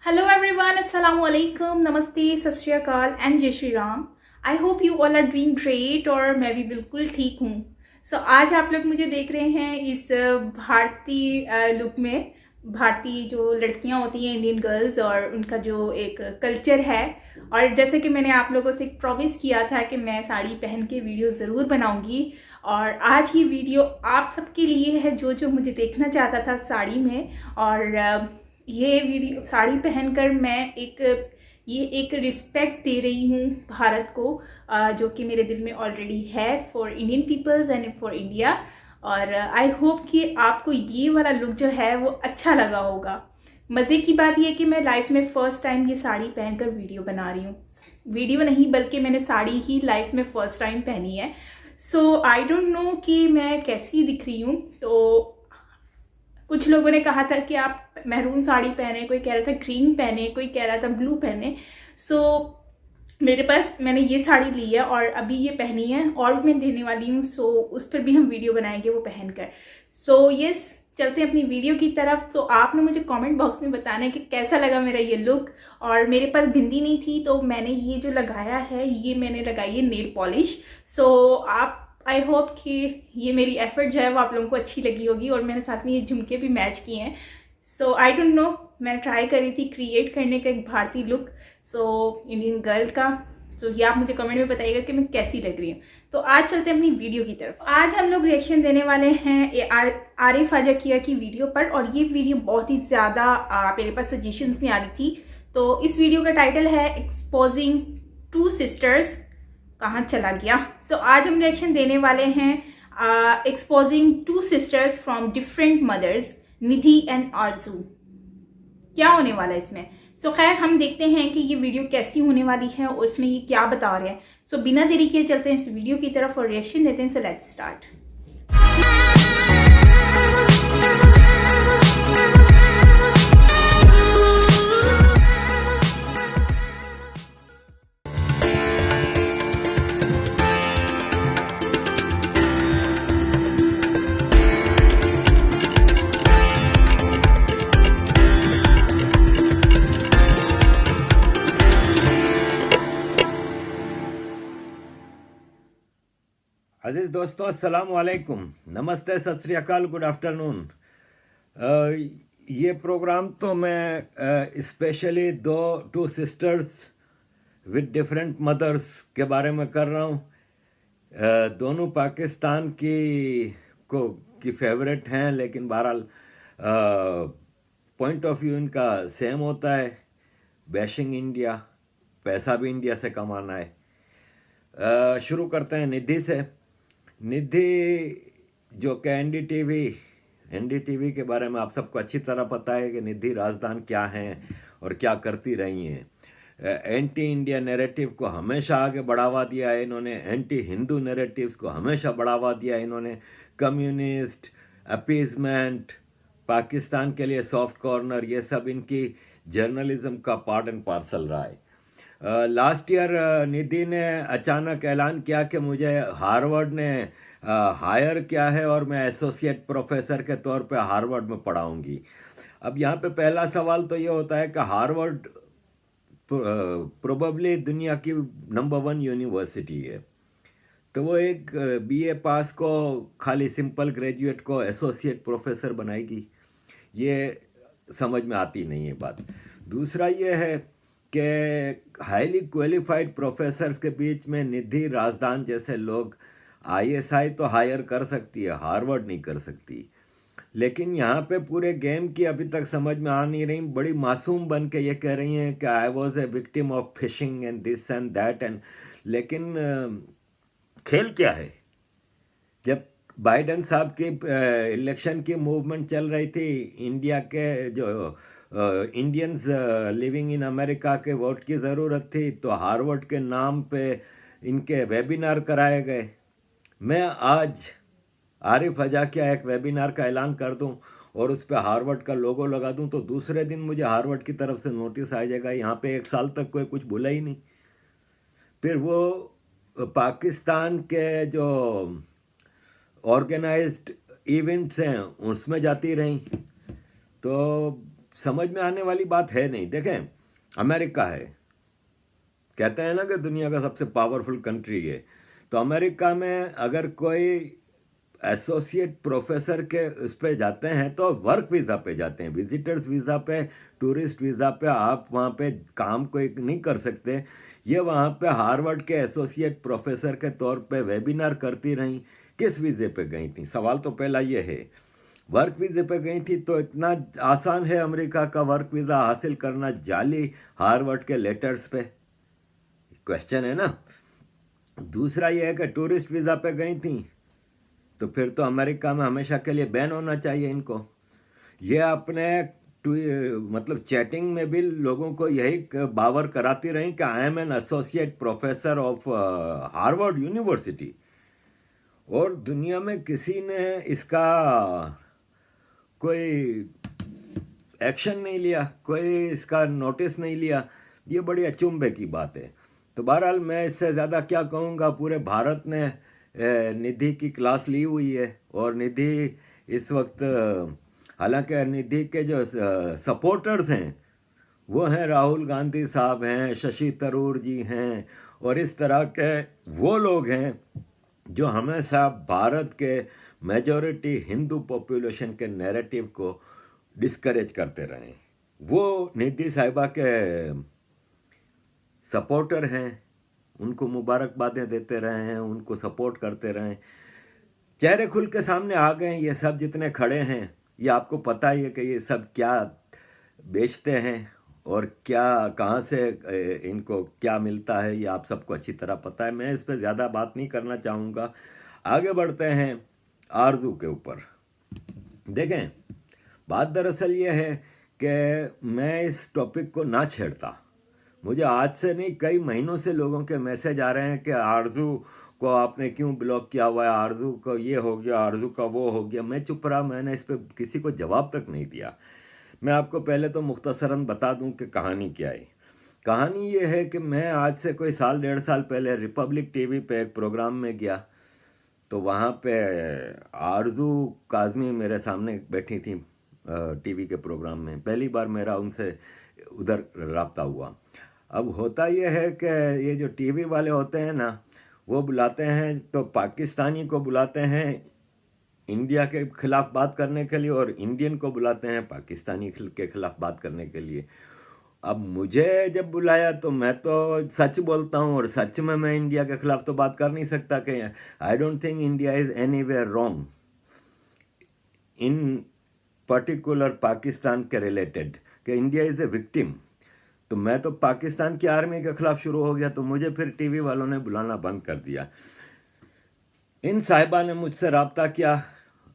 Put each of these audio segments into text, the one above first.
Hello everyone, Assalamu alaikum, Namaste, Sat Shri Akal and Jai Shri Ram. I hope you all are doing great और मैं भी बिल्कुल ठीक हूँ. आज आप लोग मुझे देख रहे हैं इस भारतीय लुक में. भारतीय जो लड़कियाँ होती हैं, इंडियन गर्ल्स, और उनका जो एक कल्चर है. और जैसे कि मैंने आप लोगों से प्रॉमिस किया था कि मैं साड़ी पहन के वीडियो ज़रूर बनाऊंगी, और आज ही वीडियो आप सबके लिए है जो जो मुझे देखना चाहता था साड़ी में. और ये वीडियो साड़ी पहनकर मैं एक रिस्पेक्ट दे रही हूँ भारत को, जो कि मेरे दिल में ऑलरेडी है for Indian peoples and for India. और आई होप कि आपको ये वाला लुक जो है वो अच्छा लगा होगा. मज़े की बात यह कि मैं लाइफ में फ़र्स्ट टाइम ये साड़ी पहनकर वीडियो बना रही हूँ. वीडियो नहीं बल्कि मैंने साड़ी ही लाइफ में फ़र्स्ट टाइम पहनी है. सो आई डोंट नो कि मैं कैसी दिख रही हूँ. तो कुछ लोगों ने कहा था कि आप मैरून साड़ी पहने, कोई कह रहा था ग्रीन पहने, कोई कह रहा था ब्लू पहने. मेरे पास मैंने ये साड़ी ली है और अभी ये पहनी है और भी मैं देने वाली हूँ. उस पर भी हम वीडियो बनाएंगे वो पहनकर. यस, चलते हैं अपनी वीडियो की तरफ. तो आपने मुझे कमेंट बॉक्स में बताना है कि कैसा लगा मेरा ये लुक. और मेरे पास बिंदी नहीं थी तो मैंने ये जो लगाया है, ये मैंने लगाई है नेल पॉलिश. आप आई होप कि ये मेरी एफर्ट जो है वो आप लोगों को अच्छी लगी होगी. और मैंने साथ में ये झुमके भी मैच किए हैं. आई डोंट नो, मैं ट्राई करी थी क्रिएट करने का एक भारतीय लुक इंडियन गर्ल का. ये आप मुझे कमेंट में बताइएगा कि मैं कैसी लग रही हूँ. आज चलते हैं अपनी वीडियो की तरफ. आज हम लोग रिएक्शन देने वाले हैं आरिफ आजाकिया की वीडियो पर. और ये वीडियो बहुत ही ज़्यादा मेरे पास सजेशंस में आ रही थी. इस वीडियो का टाइटल है एक्सपोजिंग टू सिस्टर्स. कहाँ चला गया. आज हम रिएक्शन देने वाले हैं exposing two sisters from different mothers, Nidhi and Aarzoo. क्या होने वाला है इसमें. खैर हम देखते हैं कि ये वीडियो कैसी होने वाली है और उसमें ये क्या बता रहे हैं. बिना देरी के चलते हैं इस वीडियो की तरफ और रिएक्शन देते हैं. Let's start. अजीज दोस्तों, अस्सलाम वालेकुम, नमस्ते, सत श्री अकाल, गुड आफ्टरनून. ये प्रोग्राम तो मैं specially two sisters with different mothers के बारे में कर रहा हूँ. दोनों पाकिस्तान की फेवरेट हैं, लेकिन बहरहाल पॉइंट ऑफ व्यू इनका सेम होता है. बैशिंग इंडिया, पैसा भी इंडिया से कमाना है. शुरू करते हैं निधि से. निधि जो कि एनडीटीवी के बारे में आप सबको अच्छी तरह पता है कि निधि राजदान क्या हैं और क्या करती रही हैं. एंटी इंडिया नैरेटिव को हमेशा आगे बढ़ावा दिया है इन्होंने. एंटी हिंदू नैरेटिव्स को हमेशा बढ़ावा दिया है इन्होंने. कम्युनिस्ट, अपीजमेंट, पाकिस्तान के लिए सॉफ्ट कॉर्नर, ये सब इनकी जर्नलिज्म का पार्ट एंड पार्सल रहा है. लास्ट ईयर निधि ने अचानक ऐलान किया कि मुझे हार्वर्ड ने हायर किया है और मैं एसोसिएट प्रोफेसर के तौर पे हार्वर्ड में पढ़ाऊंगी. अब यहाँ पे पहला सवाल तो ये होता है कि हार्वर्ड प्रोबेबली दुनिया की नंबर 1 यूनिवर्सिटी है, तो वो एक बीए पास को, खाली सिंपल ग्रेजुएट को एसोसिएट प्रोफेसर बनाएगी? ये समझ में आती नहीं है बात. दूसरा ये है कि हाईली क्वालिफाइड प्रोफेसर्स के बीच में निधि राजदान जैसे लोग, आईएसआई तो हायर कर सकती है, हार्वर्ड नहीं कर सकती. लेकिन यहाँ पे पूरे गेम की अभी तक समझ में आ नहीं रही. बड़ी मासूम बन के ये कह रही हैं कि I was a victim of fishing and this and that and. लेकिन खेल क्या है? जब बाइडेन साहब की इलेक्शन की मूवमेंट चल रही थी, इंडिया के जो इंडियंस लिविंग इन अमेरिका के वोट की ज़रूरत थी, तो हार्वर्ड के नाम पे इनके वेबिनार कराए गए. मैं आज आरिफ आजाकिया एक वेबिनार का ऐलान कर दूं और उस पर हार्वर्ड का लोगो लगा दूं, तो दूसरे दिन मुझे हार्वर्ड की तरफ से नोटिस आ जाएगा. यहाँ पे 1 साल तक कोई कुछ बोला ही नहीं. फिर वो पाकिस्तान के जो ऑर्गेनाइज्ड इवेंट्स हैं उसमें जाती रहीं. तो समझ में आने वाली बात है नहीं। देखें, अमेरिका है, कहते हैं ना कि दुनिया का सबसे पावरफुल कंट्री है, तो अमेरिका में अगर कोई एसोसिएट प्रोफेसर के उस पे जाते हैं तो वर्क वीज़ा पे जाते हैं, विजिटर्स वीज़ा पे, टूरिस्ट वीज़ा पे आप वहाँ पे काम कोई नहीं कर सकते। ये वहाँ पे हार्वर्ड के एसोसिएट प्रोफेसर के तौर पे वेबिनार करती रहीं। किस वीज़े पे गई थी? सवाल तो पहला ये है। वर्क वीज़े पे गई थी तो इतना आसान है अमेरिका का वर्क वीज़ा हासिल करना जाली हार्वर्ड के लेटर्स पे? क्वेश्चन है ना। दूसरा ये है कि टूरिस्ट वीज़ा पे गई थी तो फिर तो अमेरिका में हमेशा के लिए बैन होना चाहिए इनको। ये अपने मतलब चैटिंग में भी लोगों को यही बावर कराती रही कि I am an associate professor of Harvard university, और दुनिया में किसी ने इसका कोई एक्शन नहीं लिया, कोई इसका नोटिस नहीं लिया। ये बड़ी अचंभे की बात है। तो बहरहाल मैं इससे ज़्यादा क्या कहूँगा, पूरे भारत ने निधि की क्लास ली हुई है, और निधि इस वक्त, हालांकि निधि के जो सपोर्टर्स हैं वो हैं राहुल गांधी साहब हैं, शशि थरूर जी हैं, और इस तरह के वो लोग हैं जो हमेशा भारत के मेजॉरिटी हिंदू पॉपुलेशन के नैरेटिव को डिस्करेज करते रहे। वो निधि साहिबा के सपोर्टर हैं, उनको मुबारकबादें देते रहे हैं, उनको सपोर्ट करते रहे। चेहरे खुल के सामने आ गए ये सब जितने खड़े हैं। ये आपको पता ही है कि ये सब क्या बेचते हैं और क्या कहाँ से इनको क्या मिलता है, ये आप सबको अच्छी तरह पता है। मैं इस पर ज़्यादा बात नहीं करना चाहूँगा। आगे बढ़ते हैं आरजू के ऊपर। देखें, बात दरअसल ये है कि मैं इस टॉपिक को ना छेड़ता। मुझे आज से नहीं, कई महीनों से लोगों के मैसेज आ रहे हैं कि आरजू को आपने क्यों ब्लॉक किया हुआ है, आरजू को ये हो गया, आरजू का वो हो गया। मैं चुप रहा, मैंने इस पर किसी को जवाब तक नहीं दिया। मैं आपको पहले तो मुख्तसरन बता दूं कि कहानी क्या है। कहानी ये है कि मैं आज से कोई साल डेढ़ साल पहले रिपब्लिक टीवी पे एक प्रोग्राम में गया, तो वहाँ पे आरजू काज़मी मेरे सामने बैठी थी टीवी के प्रोग्राम में। पहली बार मेरा उनसे उधर रब्ता हुआ। अब होता यह है कि ये जो टीवी वाले होते हैं ना, वो बुलाते हैं तो पाकिस्तानी को बुलाते हैं इंडिया के खिलाफ बात करने के लिए, और इंडियन को बुलाते हैं पाकिस्तानी के खिलाफ बात करने के लिए। अब मुझे जब बुलाया तो मैं तो सच बोलता हूँ, और सच में मैं इंडिया के खिलाफ तो बात कर नहीं सकता कि I don't think India is anywhere wrong in particular Pakistan के रिलेटेड, कि इंडिया इज़ ए विक्टिम। तो मैं तो पाकिस्तान की आर्मी के खिलाफ शुरू हो गया, तो मुझे फिर टीवी वालों ने बुलाना बंद कर दिया। इन साहिबा ने मुझसे रब्ता किया,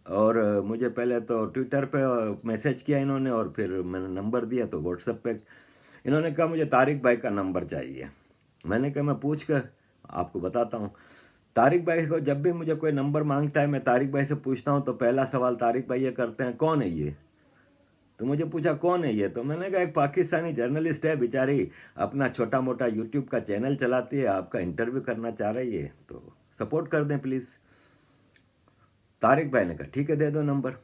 और मुझे पहले तो ट्विटर पे मैसेज किया इन्होंने, और फिर मैंने नंबर दिया तो व्हाट्सएप पे इन्होंने कहा मुझे तारिक भाई का नंबर चाहिए। मैंने कहा मैं पूछ कर आपको बताता हूँ। तारिक भाई को जब भी मुझे कोई नंबर मांगता है, मैं तारिक भाई से पूछता हूँ तो पहला सवाल तारिक भाई ये करते हैं, कौन है ये? तो मुझे पूछा कौन है ये, तो मैंने कहा एक पाकिस्तानी जर्नलिस्ट है, बेचारी अपना छोटा मोटा यूट्यूब का चैनल चलाती है, आपका इंटरव्यू करना चाह रही है, तो सपोर्ट कर दें प्लीज़। तारिक भाई ने कहा ठीक है दे दो नंबर।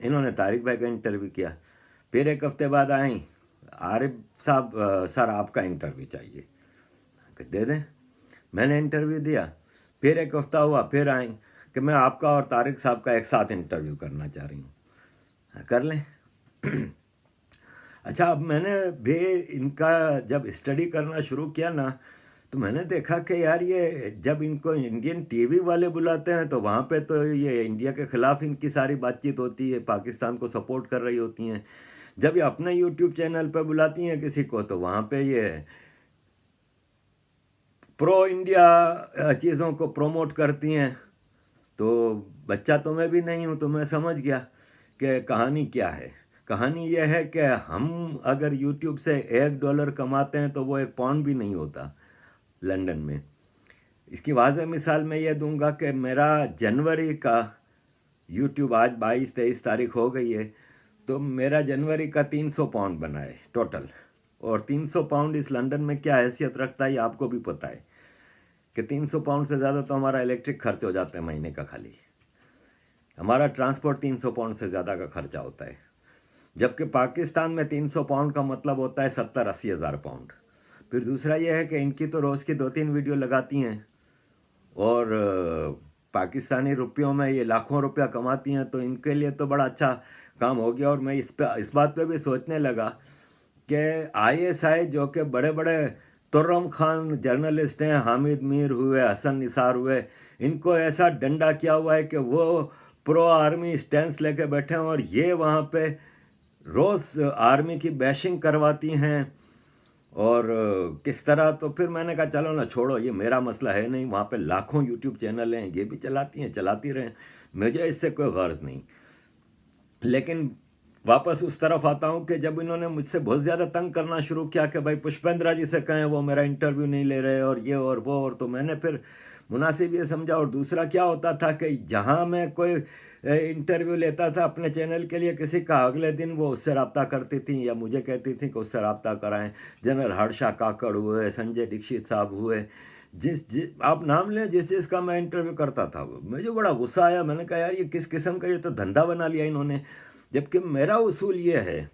इन्होंने तारिक भाई का इंटरव्यू किया। फिर एक हफ्ते बाद आई, आरिफ साहब सर आपका इंटरव्यू चाहिए, दे दें। मैंने इंटरव्यू दिया। फिर एक हफ्ता हुआ, फिर आई कि मैं आपका और तारिक साहब का एक साथ इंटरव्यू करना चाह रही हूँ, कर लें। अच्छा, अब मैंने भी इनका जब स्टडी करना शुरू किया ना, तो मैंने देखा कि यार ये जब इनको इंडियन टीवी वाले बुलाते हैं तो वहाँ पे तो ये इंडिया के ख़िलाफ़ इनकी सारी बातचीत होती है, पाकिस्तान को सपोर्ट कर रही होती हैं। जब ये अपने यूट्यूब चैनल पे बुलाती हैं किसी को, तो वहाँ पे ये प्रो इंडिया चीज़ों को प्रमोट करती हैं। तो बच्चा तो मैं भी नहीं हूँ, तो मैं समझ गया कि कहानी क्या है। कहानी यह है कि हम अगर यूट्यूब से $1 कमाते हैं तो वो एक पाउंड भी नहीं होता लंदन में। इसकी वाज़ह मिसाल मैं ये दूंगा कि मेरा जनवरी का यूट्यूब, आज 22-23 तारीख हो गई है, तो मेरा जनवरी का 300 पाउंड बना है टोटल। और 300 पाउंड इस लंदन में क्या हैसियत रखता है ये आपको भी पता है कि 300 पाउंड से ज़्यादा तो हमारा इलेक्ट्रिक खर्च हो जाता है महीने का। खाली हमारा ट्रांसपोर्ट 300 पाउंड से ज़्यादा का खर्चा होता है। जबकि पाकिस्तान में 300 पाउंड का मतलब होता है 70-80 हज़ार पाउंड। फिर दूसरा ये है कि इनकी तो रोज़ की 2-3 वीडियो लगाती हैं और पाकिस्तानी रुपयों में ये लाखों रुपया कमाती हैं, तो इनके लिए तो बड़ा अच्छा काम हो गया। और मैं इस बात पे भी सोचने लगा कि ISI जो कि बड़े बड़े तुर्रम खान जर्नलिस्ट हैं, हामिद मीर हुए, हसन निसार हुए, इनको ऐसा डंडा किया हुआ है कि वो प्रो आर्मी स्टैंस लेके बैठे हैं और ये वहाँ पे रोज़ आर्मी की बैशिंग करवाती हैं। और किस तरह, तो फिर मैंने कहा चलो ना, छोड़ो, ये मेरा मसला है नहीं। वहाँ पे लाखों यूट्यूब चैनल हैं, ये भी चलाती हैं, चलाती रहें, मुझे इससे कोई गर्ज नहीं। लेकिन वापस उस तरफ आता हूँ कि जब इन्होंने मुझसे बहुत ज़्यादा तंग करना शुरू किया कि भाई पुष्पेंद्रा जी से कहें, वो मेरा इंटरव्यू नहीं ले रहे और ये और वो, और तो मैंने फिर मुनासिब ये समझा। और दूसरा क्या होता था कि जहाँ मैं कोई इंटरव्यू लेता था अपने चैनल के लिए किसी का, अगले दिन वो उससे रब्ता करती थी या मुझे कहती थी कि उससे रब्ता कराएं। जनरल हर्षा काकड़ हुए, संजय दीक्षित साहब हुए, जिस आप नाम लें, जिस का मैं इंटरव्यू करता था, मुझे बड़ा गुस्सा आया। मैंने कहा यार, ये किस किस्म का, ये तो धंधा बना लिया इन्होंने। जबकि मेरा उसूल ये है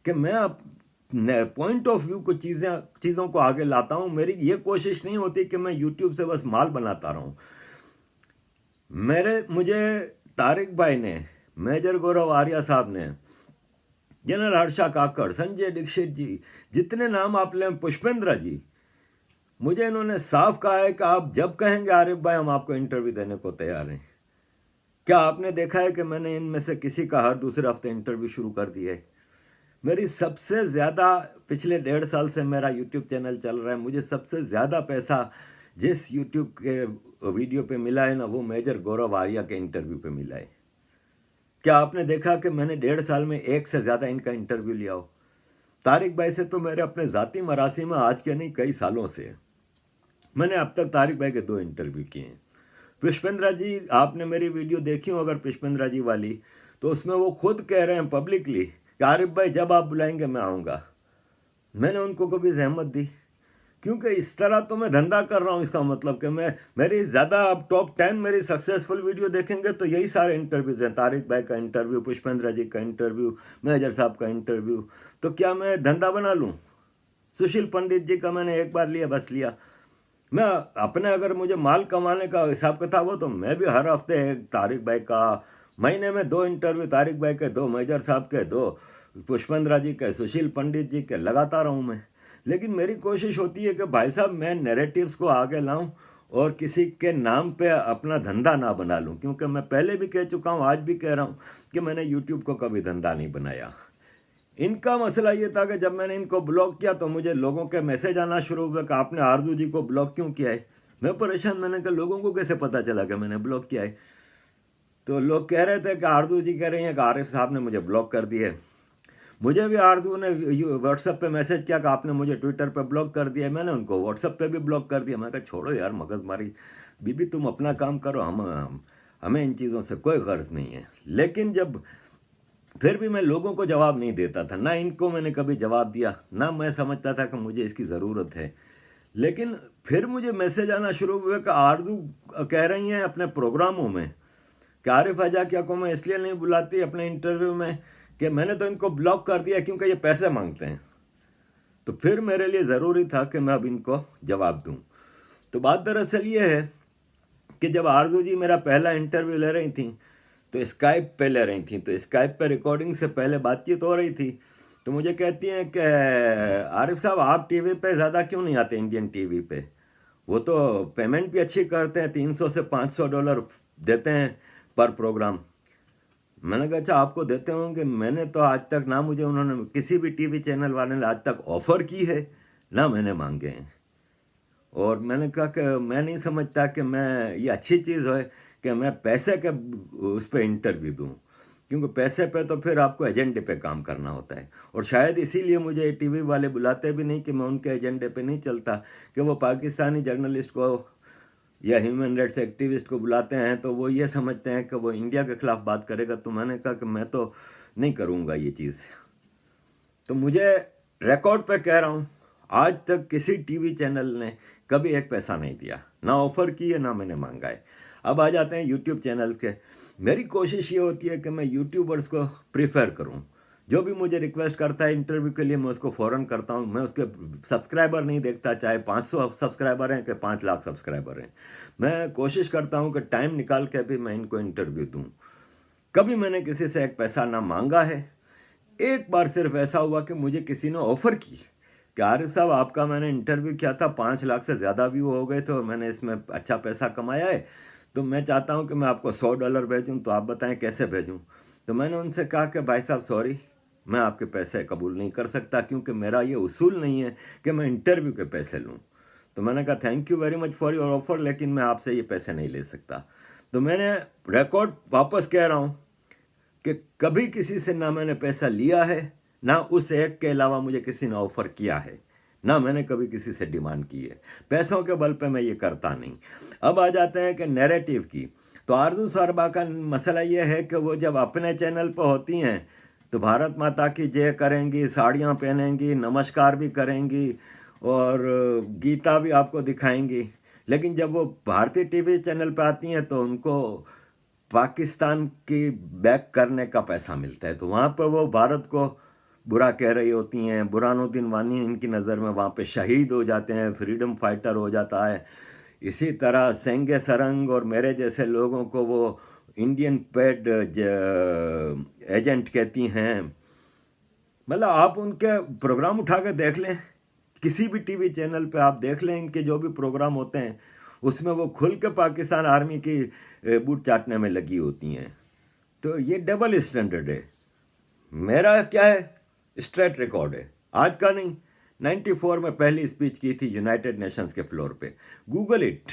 कि मैं पॉइंट ऑफ व्यू को चीज़ों को आगे लाता हूँ। मेरी ये कोशिश नहीं होती कि मैं यूट्यूब से बस माल बनाता रहूँ। मुझे तारिक भाई ने, मेजर गौरव आर्या साहब ने, जनरल हर्षा काकड़, संजय दीक्षित जी, जितने नाम आप लें, पुष्पेंद्रा जी, मुझे इन्होंने साफ कहा है कि आप जब कहेंगे आरिफ भाई, हम आपको इंटरव्यू देने को तैयार हैं। क्या आपने देखा है कि मैंने इनमें से किसी का हर दूसरे हफ्ते इंटरव्यू शुरू कर दिया है? मेरी सबसे ज़्यादा, पिछले 1.5 साल से मेरा यूट्यूब चैनल चल रहा है, मुझे सबसे ज़्यादा पैसा जिस यूट्यूब के वीडियो पे मिला है ना, वो मेजर गौरव आर्या के इंटरव्यू पे मिला है। क्या आपने देखा कि मैंने 1.5 साल में एक से ज़्यादा इनका इंटरव्यू लिया हो? तारिक भाई से तो मेरे अपने ज़ाती मरासी में आज के नहीं, कई सालों से मैंने अब तक तारिक भाई के 2 इंटरव्यू किए हैं। पुष्पेंद्रा जी, आपने मेरी वीडियो देखी हो अगर पुष्पेंद्रा जी वाली, तो उसमें वो खुद कह रहे हैं पब्लिकली कि आरिफ भाई जब आप बुलाएंगे मैं आऊँगा। मैंने उनको कभी जहमत दी? क्योंकि इस तरह तो मैं धंधा कर रहा हूँ। इसका मतलब कि मेरी ज़्यादा, अब टॉप 10 मेरी सक्सेसफुल वीडियो देखेंगे तो यही सारे इंटरव्यूज़ हैं। तारिक भाई का इंटरव्यू, पुष्पेंद्रा जी का इंटरव्यू, मेजर साहब का इंटरव्यू। तो क्या मैं धंधा बना लूँ? सुशील पंडित जी का मैंने एक बार लिया, बस लिया। मैं अपने, अगर मुझे माल कमाने का हिसाब किताब हो तो मैं भी हर हफ्ते एक तारिक भाई का, महीने में 2 इंटरव्यू तारिक भाई के, 2 मेजर साहब के, 2 पुष्पेंद्रा जी के, सुशील पंडित जी के लगाता रहूँ मैं। लेकिन मेरी कोशिश होती है कि भाई साहब, मैं नैरेटिव्स को आगे लाऊं और किसी के नाम पे अपना धंधा ना बना लूं। क्योंकि मैं पहले भी कह चुका हूं, आज भी कह रहा हूं कि मैंने यूट्यूब को कभी धंधा नहीं बनाया। इनका मसला ये था कि जब मैंने इनको ब्लॉक किया तो मुझे लोगों के मैसेज आना शुरू हुए कि आपने आरजू जी को ब्लॉक क्यों किया है। मैं परेशान, मैंने कहा लोगों को कैसे पता चला कि मैंने ब्लॉक किया है? तो लोग कह रहे थे कि आरजू जी कह रही हैं कि आरिफ साहब ने मुझे ब्लॉक कर दिया है। मुझे भी आरजू ने व्हाट्सएप पे मैसेज किया कि आपने मुझे ट्विटर पे ब्लॉक कर दिया है। मैंने उनको व्हाट्सएप पे भी ब्लॉक कर दिया। मैं कहा छोड़ो यार मगजमारी, बीबी तुम अपना काम करो, हमें इन चीज़ों से कोई गर्ज नहीं है। लेकिन जब फिर भी मैं लोगों को जवाब नहीं देता था, ना इनको मैंने कभी जवाब दिया, ना मैं समझता था कि मुझे इसकी ज़रूरत है। लेकिन फिर मुझे मैसेज आना शुरू हुए कि आरजू कह रही हैं अपने प्रोग्रामों में कि आरिफ आजाकिया को मैं इसलिए नहीं बुलाती अपने इंटरव्यू में कि मैंने तो इनको ब्लॉक कर दिया क्योंकि ये पैसे मांगते हैं। तो फिर मेरे लिए ज़रूरी था कि मैं अब इनको जवाब दूं। तो बात दरअसल ये है कि जब आरजू जी मेरा पहला इंटरव्यू ले रही थी तो स्काइप पे ले रही थी, तो स्काइप पे रिकॉर्डिंग से पहले बातचीत हो रही थी। तो मुझे कहती हैं कि आरिफ साहब आप टीवी पे ज़्यादा क्यों नहीं आते, इंडियन टीवी पे? वो तो पेमेंट भी अच्छी करते हैं, $300 से $500 देते हैं पर प्रोग्राम। मैंने कहा अच्छा आपको देते होंगे, मैंने तो आज तक ना मुझे उन्होंने किसी भी टीवी चैनल वाले ने आज तक ऑफ़र की है, ना मैंने मांगे हैं। और मैंने कहा कि मैं नहीं समझता कि मैं, ये अच्छी चीज़ है कि मैं पैसे के उस पर इंटरव्यू दूं, क्योंकि पैसे पे तो फिर आपको एजेंडे पे काम करना होता है। और शायद इसीलिए मुझे टीवी वाले बुलाते भी नहीं कि मैं उनके एजेंडे पे नहीं चलता, कि वो पाकिस्तानी जर्नलिस्ट को या ह्यूमन राइट्स एक्टिविस्ट को बुलाते हैं तो वो ये समझते हैं कि वो इंडिया के ख़िलाफ़ बात करेगा। तो मैंने कहा कि मैं तो नहीं करूँगा ये चीज़। तो मुझे रिकॉर्ड पे कह रहा हूँ, आज तक किसी टीवी चैनल ने कभी एक पैसा नहीं दिया, ना ऑफ़र की है ना मैंने मांगा है। अब आ जाते हैं यूट्यूब चैनल्स के। मेरी कोशिश ये होती है कि मैं यूट्यूबर्स को प्रीफर करूँ, जो भी मुझे रिक्वेस्ट करता है इंटरव्यू के लिए मैं उसको फ़ौरन करता हूँ। मैं उसके सब्सक्राइबर नहीं देखता, चाहे 500 सब्सक्राइबर हैं कि 5 लाख सब्सक्राइबर हैं। मैं कोशिश करता हूँ कि टाइम निकाल के भी मैं इनको इंटरव्यू दूँ। कभी मैंने किसी से एक पैसा ना मांगा है। एक बार सिर्फ ऐसा हुआ कि मुझे किसी ने ऑफ़र की कि आरिफ साहब आपका मैंने इंटरव्यू किया था, 5 लाख से ज़्यादा व्यू हो गए थे और मैंने इसमें अच्छा पैसा कमाया है, तो मैं चाहता हूँ कि मैं आपको $100 भेजूँ, तो आप बताएं कैसे भेजूँ। तो मैंने उनसे कहा कि भाई साहब सॉरी, मैं आपके पैसे कबूल नहीं कर सकता, क्योंकि मेरा ये उसूल नहीं है कि मैं इंटरव्यू के पैसे लूँ। तो मैंने कहा thank you very much for your offer, लेकिन मैं आपसे ये पैसे नहीं ले सकता। तो मैंने रिकॉर्ड वापस कह रहा हूँ कि कभी किसी से ना मैंने पैसा लिया है, ना उस एक के अलावा मुझे किसी ने ऑफ़र किया है, ना मैंने कभी किसी से डिमांड की है। पैसों के बल पे मैं ये करता नहीं। अब आ जाते हैं कि नैरेटिव की। तो आरज़ू साहबा का मसला ये है कि वो जब अपने चैनल पर होती हैं तो भारत माता की जय करेंगी, साड़ियाँ पहनेंगी, नमस्कार भी करेंगी और गीता भी आपको दिखाएंगी। लेकिन जब वो भारतीय टीवी चैनल पर आती हैं तो उनको पाकिस्तान की बैक करने का पैसा मिलता है, तो वहाँ पर वो भारत को बुरा कह रही होती हैं। बुरहानुद्दीन वानी इनकी नज़र में वहाँ पे शहीद हो जाते हैं, फ्रीडम फाइटर हो जाता है। इसी तरह सेंगे सरंग और मेरे जैसे लोगों को वो इंडियन पेड एजेंट कहती हैं। मतलब आप उनके प्रोग्राम उठा के देख लें, किसी भी टीवी चैनल पे आप देख लें, इनके जो भी प्रोग्राम होते हैं उसमें वो खुल के पाकिस्तान आर्मी की बूट चाटने में लगी होती हैं। तो ये डबल स्टैंडर्ड है। मेरा क्या है, स्ट्रेट रिकॉर्ड है, आज का नहीं। 94 में पहली स्पीच की थी यूनाइटेड नेशंस के फ्लोर पे। गूगल इट,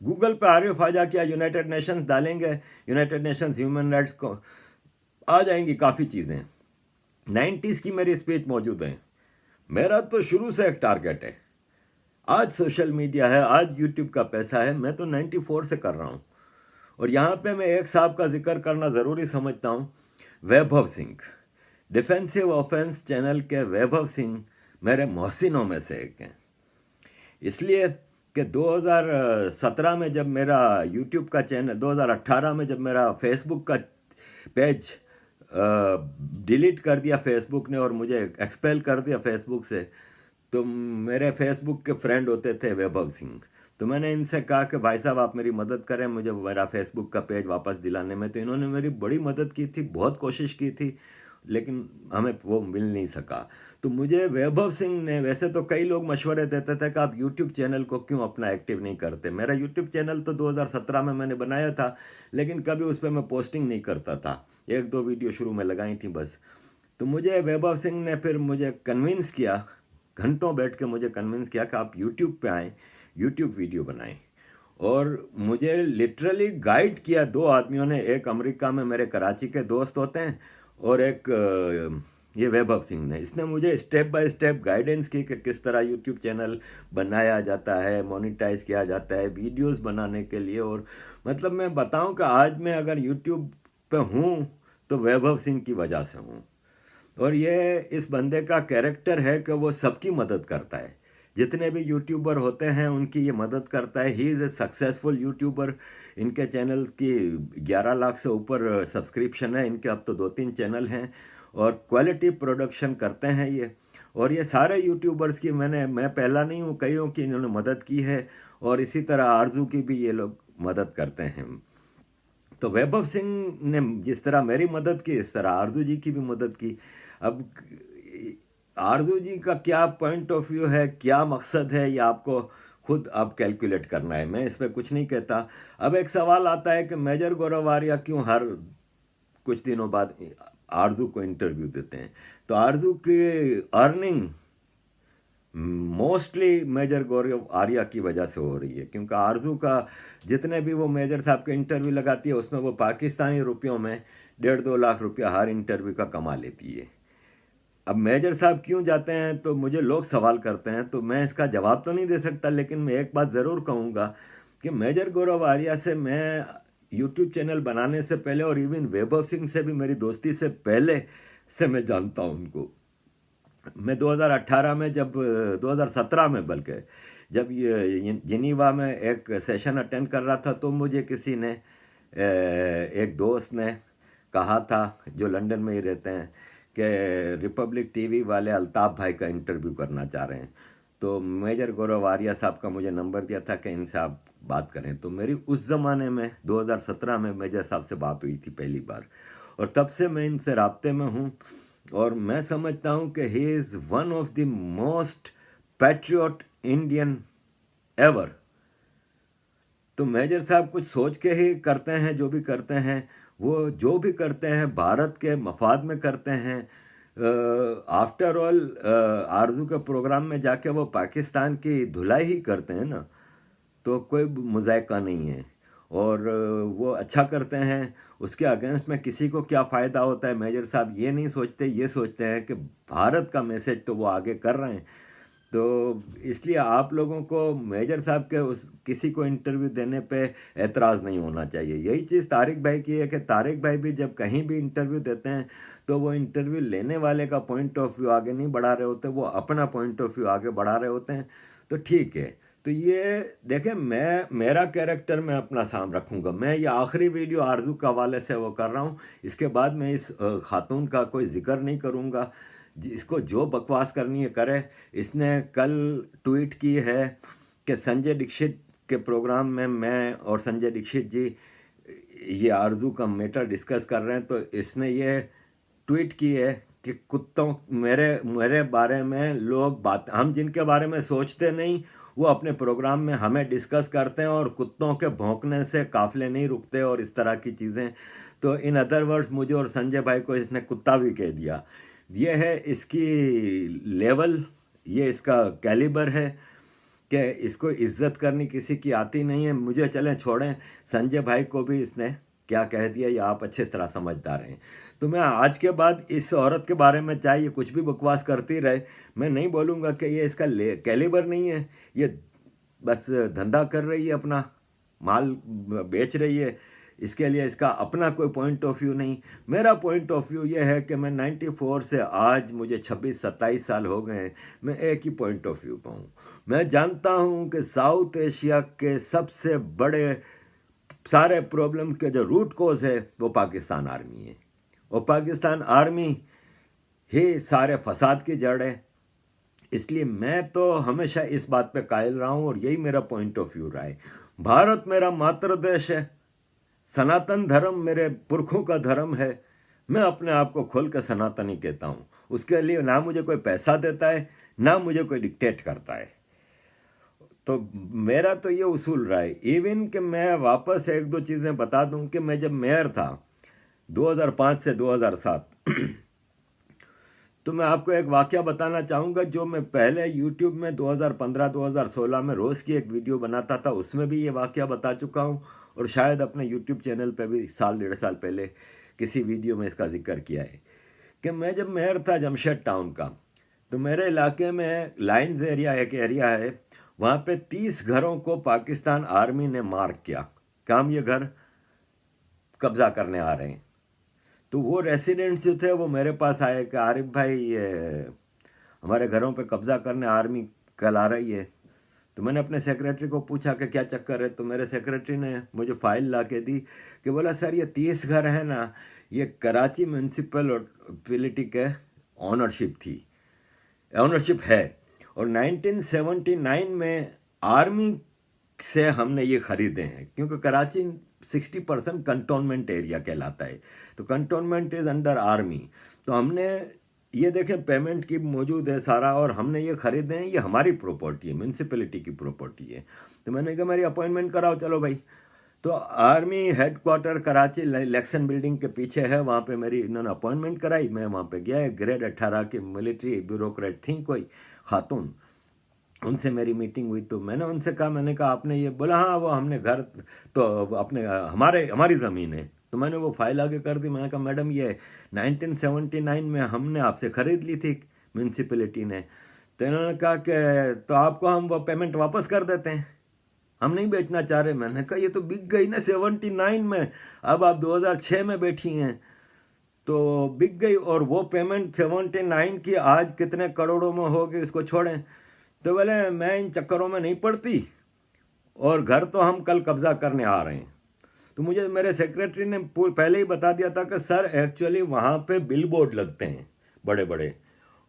गूगल पे आरिफ आजा क्या यूनाइटेड नेशंस डालेंगे, यूनाइटेड नेशंस ह्यूमन राइट्स को आ जाएंगी काफ़ी चीज़ें। 90s की मेरी स्पीच मौजूद है। मेरा तो शुरू से एक टारगेट है। आज सोशल मीडिया है, आज यूट्यूब का पैसा है, मैं तो 94 से कर रहा हूँ। और यहाँ पे मैं एक साहब का जिक्र करना ज़रूरी समझता हूँ, वैभव सिंह। डिफेंसिव ऑफेंस चैनल के वैभव सिंह मेरे मोहसिनों में से एक हैं। इसलिए कि 2017 में जब मेरा यूट्यूब का चैनल, 2018 में जब मेरा फेसबुक का पेज डिलीट कर दिया फेसबुक ने और मुझे एक्सपेल कर दिया फेसबुक से, तो मेरे फेसबुक के फ्रेंड होते थे वैभव सिंह। तो मैंने इनसे कहा कि भाई साहब आप मेरी मदद करें मुझे मेरा फेसबुक का पेज वापस दिलाने में। तो इन्होंने मेरी बड़ी मदद की थी, बहुत कोशिश की थी, लेकिन हमें वो मिल नहीं सका। तो मुझे वैभव सिंह ने, वैसे तो कई लोग मशवरे देते थे कि आप यूट्यूब चैनल को क्यों अपना एक्टिव नहीं करते। मेरा यूट्यूब चैनल तो 2017 में मैंने बनाया था, लेकिन कभी उस पर मैं पोस्टिंग नहीं करता था, 1-2 वीडियो शुरू में लगाई थी बस। तो मुझे वैभव सिंह ने फिर मुझे कन्विंस किया, घंटों बैठ के मुझे कन्विंस किया कि आप यूट्यूब पे आएँ, यूट्यूब वीडियो बनाएं। और मुझे लिटरली गाइड किया 2 आदमियों ने, एक अमेरिका में मेरे कराची के दोस्त होते हैं और एक ये वैभव सिंह ने। इसने मुझे स्टेप बाय स्टेप गाइडेंस की कि किस तरह यूट्यूब चैनल बनाया जाता है, मोनेटाइज किया जाता है वीडियोस बनाने के लिए। और मतलब मैं बताऊं कि आज मैं अगर यूट्यूब पे हूं तो वैभव सिंह की वजह से हूं। और ये इस बंदे का कैरेक्टर है कि वो सबकी मदद करता है, जितने भी यूट्यूबर होते हैं उनकी ये मदद करता है। He is a successful YouTuber. इनके चैनल की 11 लाख से ऊपर सब्सक्रिप्शन है इनके, अब तो 2-3 चैनल हैं और क्वालिटी प्रोडक्शन करते हैं ये। और ये सारे यूट्यूबर्स की मैं पहला नहीं हूँ, कईयों की इन्होंने मदद की है और इसी तरह आरजू की भी ये लोग मदद करते हैं। तो वैभव सिंह ने जिस तरह मेरी मदद की, इस तरह आरजू जी की भी मदद की। अब आरजू जी का क्या पॉइंट ऑफ व्यू है, क्या मकसद है, ये आपको खुद अब कैलकुलेट करना है, मैं इस पर कुछ नहीं कहता। अब एक सवाल आता है कि मेजर गौरव आर्या क्यों हर कुछ दिनों बाद आरजू को इंटरव्यू देते हैं। तो आरजू की अर्निंग मोस्टली मेजर गौरव आर्या की वजह से हो रही है, क्योंकि आरजू का जितने भी वो मेजर साहब के इंटरव्यू लगाती है उसमें वो पाकिस्तानी रुपयों में 1.5-2 लाख रुपया हर इंटरव्यू का कमा लेती है। अब मेजर साहब क्यों जाते हैं तो मुझे लोग सवाल करते हैं, तो मैं इसका जवाब तो नहीं दे सकता, लेकिन मैं एक बात ज़रूर कहूँगा कि मेजर गौरव आर्या से मैं यूट्यूब चैनल बनाने से पहले और इवन वैभव सिंह से भी मेरी दोस्ती से पहले से मैं जानता हूँ उनको। मैं 2018 में जब 2017 में बल्कि जब ये जिनीवा में एक सेशन अटेंड कर रहा था, तो मुझे किसी ने, एक दोस्त ने कहा था जो लंदन में ही रहते हैं, कि रिपब्लिक टीवी वाले अल्ताफ़ भाई का इंटरव्यू करना चाह रहे हैं। तो मेजर गौरव आर्या साहब का मुझे नंबर दिया था कि इनसे आप बात करें। तो मेरी उस ज़माने में 2017 में मेजर साहब से बात हुई थी पहली बार, और तब से मैं इनसे राब्ते में हूँ। और मैं समझता हूँ कि he is one of the most patriot Indian ever. तो मेजर साहब कुछ सोच के ही करते हैं, जो भी करते हैं वो जो भी करते हैं भारत के मफाद में करते हैं। आफ्टर ऑल आरजू के प्रोग्राम में जाके वो पाकिस्तान की धुलाई ही करते हैं ना, तो कोई मुज़ायका नहीं है। और वो अच्छा करते हैं, उसके अगेंस्ट में किसी को क्या फ़ायदा होता है मेजर साहब ये नहीं सोचते, ये सोचते हैं कि भारत का मैसेज तो वो आगे कर रहे हैं। तो इसलिए आप लोगों को मेजर साहब के उस किसी को इंटरव्यू देने पे एतराज़ नहीं होना चाहिए। यही चीज़ तारिक भाई की है कि तारिक भाई भी जब कहीं भी इंटरव्यू देते हैं तो वो इंटरव्यू लेने वाले का पॉइंट ऑफ व्यू आगे नहीं बढ़ा रहे होते, वो अपना पॉइंट ऑफ व्यू आगे बढ़ा रहे होते हैं। तो ठीक है, तो ये देखें, मेरा कैरेक्टर मैं अपना साम रखूँगा। मैं ये आखिरी वीडियो आरजू के हवाले से वो कर रहा हूँ, इसके बाद मैं इस खातून का कोई जिक्र नहीं करूँगा। इसको जो बकवास करनी है करे। इसने कल ट्वीट की है कि संजय दीक्षित के प्रोग्राम में मैं और संजय दीक्षित जी ये आरजू का मैटर डिस्कस कर रहे हैं। तो इसने ये ट्वीट की है कि कुत्तों मेरे बारे में लोग बात, हम जिनके बारे में सोचते नहीं वो अपने प्रोग्राम में हमें डिस्कस करते हैं, और कुत्तों के भौंकने से काफ़िले नहीं रुकते और इस तरह की चीज़ें। तो इन अदर वर्ड्स मुझे और संजय भाई को इसने कुत्ता भी कह दिया। ये है इसकी लेवल, ये इसका कैलिबर है कि इसको इज्जत करनी किसी की आती नहीं है। मुझे चलें छोड़ें, संजय भाई को भी इसने क्या कह दिया ये आप अच्छे तरह समझदार हैं। तो मैं आज के बाद इस औरत के बारे में चाहे ये कुछ भी बकवास करती रहे, मैं नहीं बोलूँगा कि ये इसका कैलिबर नहीं है। ये बस धंधा कर रही है, अपना माल बेच रही है, इसके लिए इसका अपना कोई पॉइंट ऑफ व्यू नहीं। मेरा पॉइंट ऑफ व्यू ये है कि मैं 94 से आज मुझे 26-27 साल हो गए हैं, मैं एक ही पॉइंट ऑफ व्यू पर हूँ। मैं जानता हूँ कि साउथ एशिया के सबसे बड़े सारे प्रॉब्लम के जो रूट कोज है वो पाकिस्तान आर्मी है, और पाकिस्तान आर्मी ही सारे फसाद की जड़ है। इसलिए मैं तो हमेशा इस बात पे कायल रहा हूँ, और यही मेरा पॉइंट ऑफ व्यू रहा है। भारत मेरा मातृ देश है, सनातन धर्म मेरे पुरखों का धर्म है। मैं अपने आप को खोल कर सनातनी कहता हूँ। उसके लिए ना मुझे कोई पैसा देता है, ना मुझे कोई डिक्टेट करता है। तो मेरा तो ये उसूल रहा है। इवन कि मैं वापस एक दो चीज़ें बता दूं कि मैं जब मेयर था 2005 से 2007 तो मैं आपको एक वाक़या बताना चाहूँगा जो मैं पहले YouTube में 2015-2016 में रोज़ की एक वीडियो बनाता था, उसमें भी ये वाक़या बता चुका हूँ, और शायद अपने YouTube चैनल पे भी साल 1.5 साल पहले किसी वीडियो में इसका जिक्र किया है कि मैं जब मेयर था जमशेद टाउन का, तो मेरे इलाके में लाइन्स एरिया एक एरिया है, वहाँ पे 30 घरों को पाकिस्तान आर्मी ने मार्क किया कि हम ये घर कब्ज़ा करने आ रहे हैं। तो वो रेसिडेंट्स जो थे वो मेरे पास आए कि आरिफ भाई ये हमारे घरों पे कब्ज़ा करने आर्मी कल आ रही है। तो मैंने अपने सेक्रेटरी को पूछा कि क्या चक्कर है। तो मेरे सेक्रेटरी ने मुझे फ़ाइल ला के दी कि बोला सर ये 30 घर है ना, ये कराची म्यूनसिपलिटी के ऑनरशिप है, और 1979 में आर्मी से हमने ये ख़रीदे हैं, क्योंकि कराची 60% कंटोनमेंट एरिया कहलाता है। तो कंटोनमेंट इज़ अंडर आर्मी। तो हमने ये देखें पेमेंट की मौजूद है सारा, और हमने ये ख़रीदे हैं, ये हमारी प्रॉपर्टी है, म्यूनसिपलिटी की प्रॉपर्टी है। तो मैंने कहा मेरी अपॉइंटमेंट कराओ, चलो भाई। तो army headquarter Karachi election building के पीछे है, वहाँ पे मेरी इन्होंने अपॉइंटमेंट कराई। मैं वहाँ पे गया, ग्रेड 18 की मिलिट्री ब्यूरोक्रेट थी कोई खातून, उनसे मेरी मीटिंग हुई। तो मैंने उनसे कहा, मैंने कहा आपने ये बोला, हाँ वो हमने घर तो अपने हमारी ज़मीन है। तो मैंने वो फाइल आगे कर दी। मैंने कहा मैडम ये 1979 में हमने आपसे ख़रीद ली थी म्यूनसिपलिटी ने। तो इन्होंने कहा कि तो आपको हम वो पेमेंट वापस कर देते हैं, हम नहीं बेचना चाह रहे। मैंने कहा ये तो बिक गई ना 79 में, अब आप 2006 में बैठी हैं तो बिक गई, और वो पेमेंट 79 की आज कितने करोड़ों में हो गई, इसको छोड़ें। तो बोले मैं इन चक्करों में नहीं पड़ती, और घर तो हम कल कब्ज़ा करने आ रहे हैं। तो मुझे मेरे सेक्रेटरी ने पहले ही बता दिया था कि सर एक्चुअली वहाँ पे बिल बोर्ड लगते हैं, बड़े बड़े,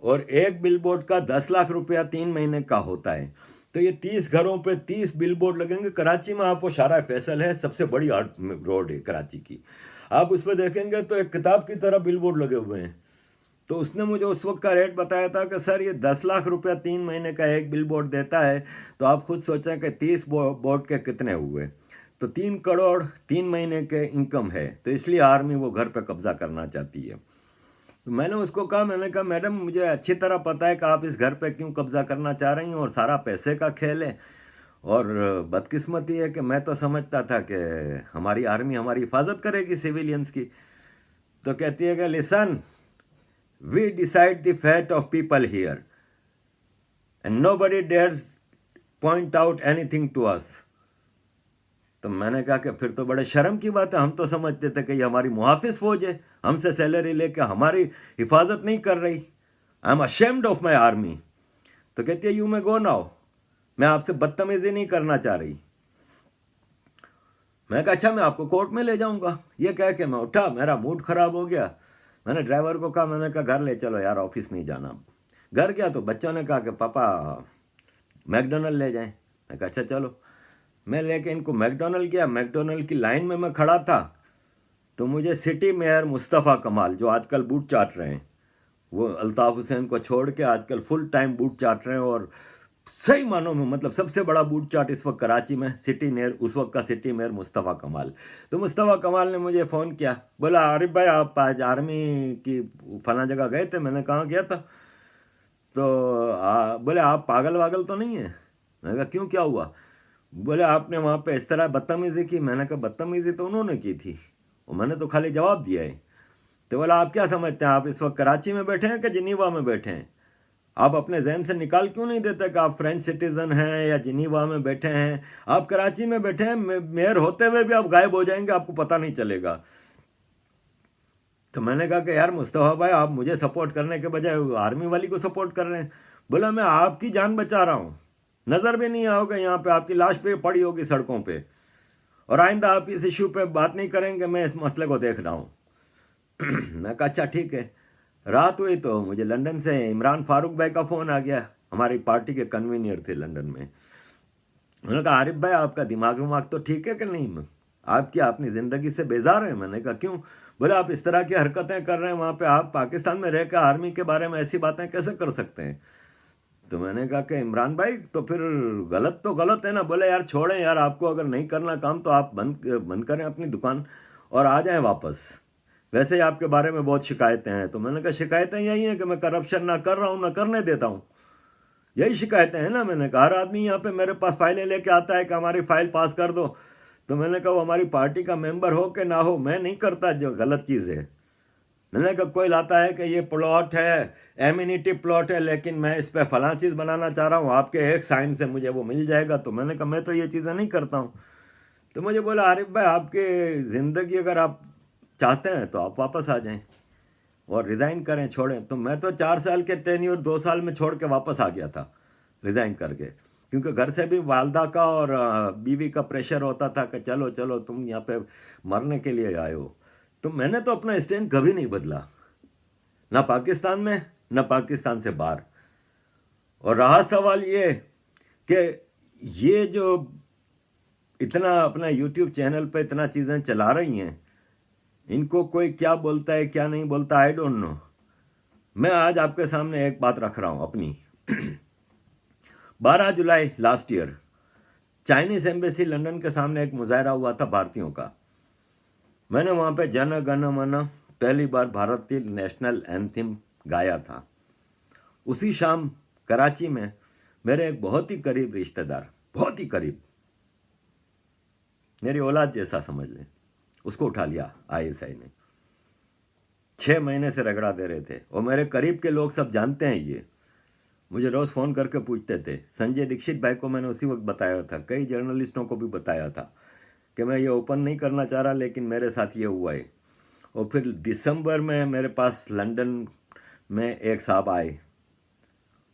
और एक बिलबोर्ड का 10 लाख रुपया 3 महीने का होता है। तो ये 30 घरों पे 30 बिलबोर्ड लगेंगे। कराची में आपको शारा फैसल है, सबसे बड़ी रोड है कराची की, आप उस पर देखेंगे तो एक किताब की तरह बिलबोर्ड लगे हुए हैं। तो उसने मुझे उस वक्त का रेट बताया था कि सर ये 10 लाख रुपया 3 महीने का एक बिलबोर्ड देता है, तो आप खुद सोचें कि 30 बोर्ड के कितने हुए। तो 3 करोड़ 3 महीने के इनकम है, तो इसलिए आर्मी वो घर पे कब्जा करना चाहती है। तो मैंने उसको कहा, मैंने कहा मैडम मुझे अच्छी तरह पता है कि आप इस घर पे क्यों कब्जा करना चाह रही हैं और सारा पैसे का खेल है। और बदकिस्मती है कि मैं तो समझता था कि हमारी आर्मी हमारी हिफाजत करेगी सिविलियंस की। तो कहती है कि listen, we decide the fate of people here and nobody dares point out anything to us. तो मैंने कहा कि फिर तो बड़े शर्म की बात है, हम तो समझते थे कि ये हमारी मुहाफिज फौज है, हमसे सैलरी लेके हमारी हिफाजत नहीं कर रही। I am ashamed of my army. तो कहती है यू मे गो नाउ, मैं आपसे बदतमीजी नहीं करना चाह रही। मैं कहा अच्छा मैं आपको कोर्ट में ले जाऊंगा। ये कह के मैं उठा, मेरा मूड खराब हो गया। मैंने ड्राइवर को कहा, मैंने कहा घर ले चलो यार, ऑफिस नहीं जाना। घर गया तो बच्चों ने कहा कि पापा मैकडोनल्ड ले जाएं। मैं कहा अच्छा चलो। मैं लेके इनको मैकडोनल्ड गया। मैकडोनल्ड की लाइन में मैं खड़ा था तो मुझे सिटी मेयर मुस्तफ़ा कमाल, जो आजकल बूट चाट रहे हैं, वो अल्ताफ़ हुसैन को छोड़ के आजकल फुल टाइम बूट चाट रहे हैं, और सही मानों में मतलब सबसे बड़ा बूट चाट इस वक्त कराची में सिटी मेयर, उस वक्त का सिटी मेयर मुस्तफ़ा कमाल। तो मुस्तफ़ा कमाल ने मुझे फ़ोन किया, बोला आरिफ भाई आप आज आर्मी की फला जगह गए थे। मैंने कहाँ गया था? तो बोले आप पागल वागल तो नहीं है? मैंने कहा क्यों, क्या हुआ? बोले आपने वहाँ पे इस तरह बदतमीज़ी की। मैंने कहा बदतमीज़ी तो उन्होंने की थी, और मैंने तो खाली जवाब दिया है। तो बोला आप क्या समझते हैं, आप इस वक्त कराची में बैठे हैं कि जिनीवा में बैठे हैं? आप अपने जहन से निकाल क्यों नहीं देते कि आप फ्रेंच सिटीज़न हैं या जिनीवा में बैठे हैं? आप कराची में बैठे हैं, मेयर होते हुए भी आप गायब हो जाएंगे, आपको पता नहीं चलेगा। तो मैंने कहा कि यार मुस्तफ़ा भाई आप मुझे सपोर्ट करने के बजाय आर्मी वाली को सपोर्ट कर रहे हैं। बोला मैं आपकी जान बचा रहा हूँ, नज़र भी नहीं आओगे यहाँ पे, आपकी लाश पे पड़ी होगी सड़कों पे, और आइंदा आप इस इशू पे बात नहीं करेंगे, मैं इस मसले को देख रहा हूँ। मैं कहा अच्छा ठीक है। रात हुई तो मुझे लंदन से इमरान फारूक भाई का फ़ोन आ गया, हमारी पार्टी के कन्वीनियर थे लंदन में। उन्होंने कहा आरिफ भाई आपका दिमाग विमाग तो ठीक है कि नहीं, आप क्या अपनी ज़िंदगी से बेजार हैं? मैंने कहा क्यों? बोले आप इस तरह की हरकतें कर रहे हैं वहाँ पे, आप पाकिस्तान में रह कर आर्मी के बारे में ऐसी बातें कैसे कर सकते हैं? तो मैंने कहा कि इमरान भाई तो फिर गलत तो गलत है ना। बोले यार छोड़ें यार, आपको अगर नहीं करना काम तो आप बंद करें अपनी दुकान और आ जाएं वापस, वैसे ही आपके बारे में बहुत शिकायतें हैं। तो मैंने कहा शिकायतें यही हैं कि मैं करप्शन ना कर रहा हूँ ना करने देता हूँ, यही शिकायतें हैं ना। मैंने कहा हर आदमी यहाँ पे मेरे पास फाइलें लेके आता है कि हमारी फाइल पास कर दो। तो मैंने कहा वो हमारी पार्टी का मेंबर हो कि ना हो, मैं नहीं करता जो गलत चीज़ है। मैंने कहा कोई लाता है कि ये प्लॉट है, एम्यूनिटी प्लॉट है, लेकिन मैं इस पर फलां चीज़ बनाना चाह रहा हूँ, आपके एक साइन से मुझे वो मिल जाएगा। तो मैंने कहा मैं तो ये चीज़ें नहीं करता हूँ। तो मुझे बोला आरिफ भाई आपकी ज़िंदगी अगर आप चाहते हैं तो आप वापस आ जाएं और रिज़ाइन करें, छोड़ें। तो मैं तो 4 साल के टेन्योर 2 साल में छोड़ के वापस आ गया था रिज़ाइन करके, क्योंकि घर से भी वालदा का और बीवी का प्रेशर होता था कि चलो चलो तुम यहाँ पे मरने के लिए आए हो। तो मैंने तो अपना स्टैंड कभी नहीं बदला, ना पाकिस्तान में ना पाकिस्तान से बाहर। और रहा सवाल ये कि ये जो इतना अपना यूट्यूब चैनल पे इतना चीज़ें चला रही हैं, इनको कोई क्या बोलता है क्या नहीं बोलता आई डोंट नो। मैं आज आपके सामने एक बात रख रहा हूँ अपनी। 12 जुलाई last year Chinese embassy London के सामने एक मुजाहरा हुआ था भारतीयों का। मैंने वहाँ पे जन गण मन पहली बार भारतीय नेशनल एंथम गाया था। उसी शाम कराची में मेरे एक बहुत ही करीब रिश्तेदार, बहुत ही करीब, मेरी औलाद जैसा समझ लें, उसको उठा लिया ISI ने। 6 महीने से रगड़ा दे रहे थे, और मेरे करीब के लोग सब जानते हैं ये, मुझे रोज़ फ़ोन करके पूछते थे। संजय दीक्षित भाई को मैंने उसी वक्त बताया था, कई जर्नलिस्टों को भी बताया था कि मैं ये ओपन नहीं करना चाह रहा, लेकिन मेरे साथ ये हुआ है। और फिर दिसंबर में मेरे पास लंदन में एक साहब आए,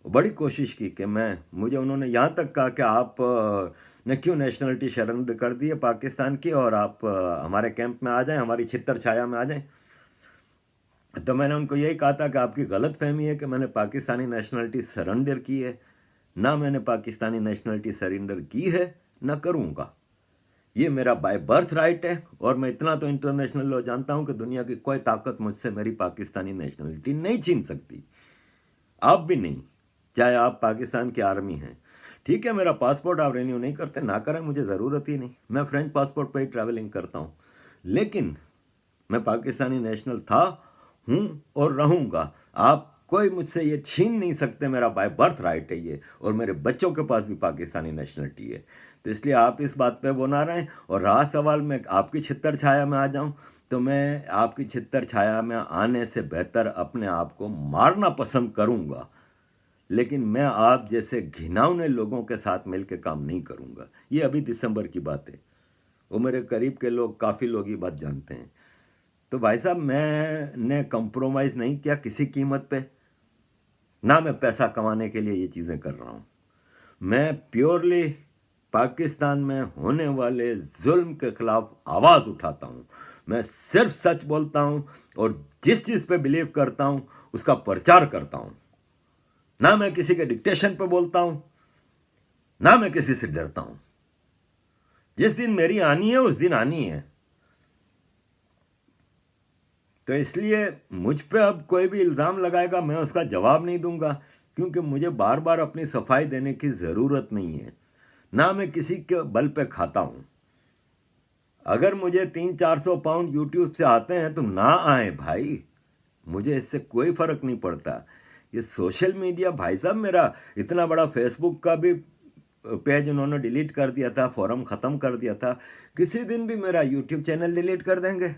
बड़ी कोशिश की कि मुझे उन्होंने यहाँ तक कहा कि आप ने क्यों नेशनलिटी सरेंडर कर दी है पाकिस्तान की, और आप हमारे कैंप में आ जाएं, हमारी छितर छाया में आ जाएं। तो मैंने उनको यही कहा था कि आपकी गलत फहमी है कि मैंने पाकिस्तानी नेशनलिटी सरेंडर की है। ना मैंने पाकिस्तानी नेशनलिटी सरेंडर की है, ना करूँगा। ये मेरा बाय बर्थ राइट है, और मैं इतना तो इंटरनेशनल लॉ जानता हूँ कि दुनिया की कोई ताकत मुझसे मेरी पाकिस्तानी नेशनलिटी नहीं छीन सकती। आप भी नहीं, चाहे आप पाकिस्तान की आर्मी हैं। ठीक है, मेरा पासपोर्ट आप रिन्यू नहीं करते, ना करें, मुझे ज़रूरत ही नहीं। मैं फ्रेंच पासपोर्ट पर ही ट्रैवलिंग करता हूँ, लेकिन मैं पाकिस्तानी नेशनल था, हूँ और रहूँगा। आप कोई मुझसे ये छीन नहीं सकते, मेरा बाय बर्थ राइट है ये, और मेरे बच्चों के पास भी पाकिस्तानी नेशनलिटी है। तो इसलिए आप इस बात पे वो ना रहें। और रहा सवाल मैं आपकी छित्तर छाया में आ जाऊं, तो मैं आपकी छित्तर छाया में आने से बेहतर अपने आप को मारना पसंद करूंगा, लेकिन मैं आप जैसे घिनौने लोगों के साथ मिलकर काम नहीं करूंगा। ये अभी दिसंबर की बात है, वो मेरे करीब के लोग, काफ़ी लोग ये बात जानते हैं। तो भाई साहब, मैंने कंप्रोमाइज़ नहीं किया किसी कीमत पे, ना मैं पैसा कमाने के लिए ये चीज़ें कर रहा हूँ। मैं प्योरली पाकिस्तान में होने वाले जुल्म के खिलाफ आवाज़ उठाता हूँ। मैं सिर्फ सच बोलता हूँ, और जिस चीज़ पे बिलीव करता हूँ उसका प्रचार करता हूँ। ना मैं किसी के डिक्टेशन पे बोलता हूँ, ना मैं किसी से डरता हूँ। जिस दिन मेरी आनी है उस दिन आनी है। तो इसलिए मुझ पे अब कोई भी इल्ज़ाम लगाएगा, मैं उसका जवाब नहीं दूंगा, क्योंकि मुझे बार बार अपनी सफाई देने की ज़रूरत नहीं है। ना मैं किसी के बल पे खाता हूँ। अगर मुझे 300-400 पाउंड यूट्यूब से आते हैं तो ना आए भाई, मुझे इससे कोई फ़र्क नहीं पड़ता। ये सोशल मीडिया, भाई साहब, मेरा इतना बड़ा फेसबुक का भी पेज उन्होंने डिलीट कर दिया था, फोरम ख़त्म कर दिया था। किसी दिन भी मेरा यूट्यूब चैनल डिलीट कर देंगे।